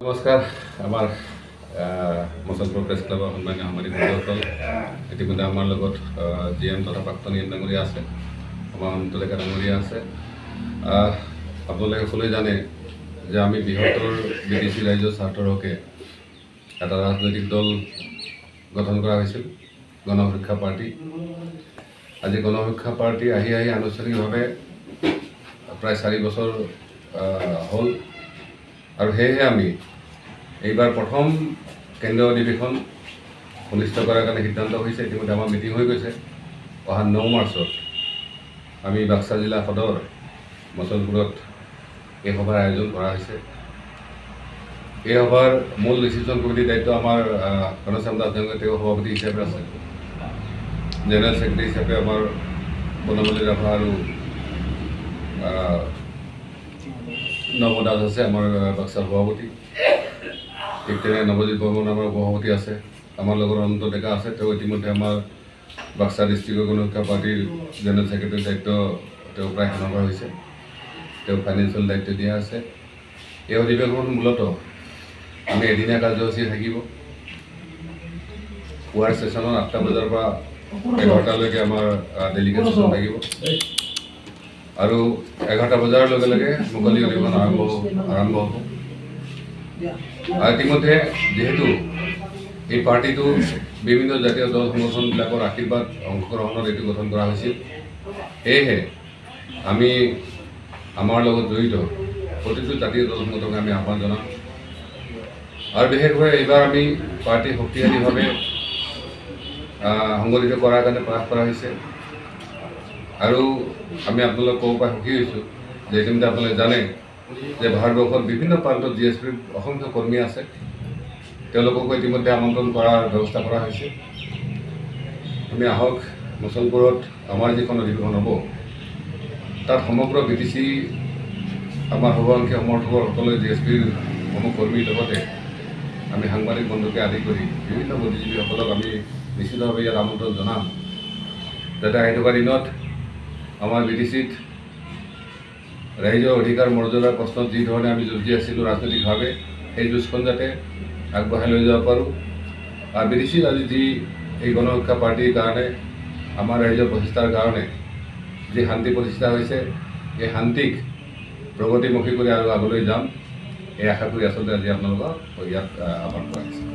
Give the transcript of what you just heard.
নমস্কাৰ আমাৰ মচলপুৰ প্ৰেছ ক্লাবৰ সন্মানীয় সাংবাদিক বন্ধুসকল ইতিমধ্যে আমাৰ লগত GM তথা প্ৰাক্তন EM ডাঙৰীয়া আছে, আমাৰ অন্তলেখা ডাঙৰীয়া আছে। আপোনালোকে সকলোৱে জানে যে আমি বৃহত্তৰ BTC ৰাজ্যৰ স্বাৰ্থৰ হকে এটা ৰাজনৈতিক দল গঠন কৰা হৈছিল, গণসুৰক্ষা পাৰ্টি। আজি গণসুৰক্ষা পাৰ্টি আহি আনুষ্ঠানিকভাৱে প্ৰায় 4 বছৰ হ'ল আৰু সেয়েহে আমি এইবাৰ প্ৰথম কেন্দ্ৰীয় অধিৱেশন অনুষ্ঠিত কৰাৰ কাৰণে সিদ্ধান্ত হৈছে। ইতিমধ্যে আমাৰ মিটিং হৈ গৈছে। অহা 9 মাৰ্চত আমি বাক্সা জিলা সদৰ মচলপুৰত এই সভাৰ আয়োজন কৰা হৈছে। এই সভাৰ মূল ডিচিশ্যন কমিটিৰ দায়িত্ব আমাৰ ঘনশ্যাম দাস ডাঙৰীয়া, তেওঁ সভাপতি হিচাপে আছে। জেনেৰেল ছেক্ৰেটাৰী হিচাপে আমাৰ বনমালী ৰাভা আৰু নৱ দাস আছে, আমাৰ বাক্সাৰ সভাপতি। ঠিক তেনে নৱজিৎ বৰ্মন আমাৰ সভাপতি আছে, আমাৰ লগত অনন্ত ডেকা আছে। তেওঁ ইতিমধ্যে আমাৰ বাক্সা ডিষ্ট্ৰিক্টৰ গণসুৰক্ষা পাৰ্টিৰ জেনেৰেল ছেক্ৰেটাৰীৰ দায়িত্ব তেওঁ প্ৰায় সেনেকুৱা হৈছে। তেওঁ ফাইনেন্সিয়েল দায়িত্ব দিয়া আছে। এই অধিৱেশন মূলতঃ আমি এদিনীয়া কাৰ্যসূচী থাকিব। পুৱাৰ ছেশ্যনত 8টা বজাৰ পৰা 11টালৈকে আমাৰ ডেলিগেশ্যন থাকিব আৰু 11টা বজাৰ লগে লগে মুকলি অধিৱেশন আৰম্ভ হ'ব। আৰু ইতিমধ্যে যিহেতু এই পাৰ্টিটো বিভিন্ন জাতীয় দল সংগঠনবিলাকৰ আশীৰ্বাদ অংশগ্ৰহণত এইটো গঠন কৰা হৈছিল, সেয়েহে আমি আমাৰ লগত জড়িত প্ৰতিটো জাতীয় দল সংগঠনক আমি আহ্বান জনাম। আৰু বিশেষভাৱে এইবাৰ আমি পাৰ্টি শক্তিশালীভাৱে সংগঠিত কৰাৰ কাৰণে প্ৰয়াস কৰা হৈছে। আৰু আমি আপোনালোকক ক'ব পৰা সুখী হৈছোঁ যে ইতিমধ্যে আপোনালোকে জানে যে ভাৰতবৰ্ষত বিভিন্ন প্ৰান্তত GSPৰ অসংখ্য কৰ্মী আছে। তেওঁলোককো ইতিমধ্যে আমন্ত্ৰণ কৰাৰ ব্যৱস্থা কৰা হৈছে। আমি আহক, মচলপুৰত আমাৰ যিখন অধিৱেশন হ'ব তাত সমগ্ৰ BTC আমাৰ সৰ্বাংশী সমৰ্থকসকলে GSPৰ সমূহ কৰ্মীৰ লগতে আমি সাংবাদিক বন্ধুকে আদি কৰি বিভিন্ন বুদ্ধিজীৱীসকলক আমি নিশ্চিতভাৱে ইয়াত আমন্ত্ৰণ জনাম, যাতে আহি থকা দিনত আমাৰ BTCত ৰাইজৰ অধিকাৰ মৰ্যাদাৰ প্ৰশ্নত যি ধৰণে আমি যুঁজি আছিলোঁ ৰাজনৈতিকভাৱে, সেই যুঁজখন যাতে আগবঢ়াই লৈ যাব পাৰোঁ। আৰু BTCত আজি যি এই গণসুৰক্ষা পাৰ্টিৰ কাৰণে আমাৰ ৰাইজৰ প্ৰচেষ্টাৰ কাৰণে যি শান্তি প্ৰতিষ্ঠা হৈছে, এই শান্তিক প্ৰগতিমুখী কৰি আৰু আগলৈ যাম, এই আশা কৰি আচলতে আজি আপোনালোকক ইয়াত আহ্বান কৰা হৈছে।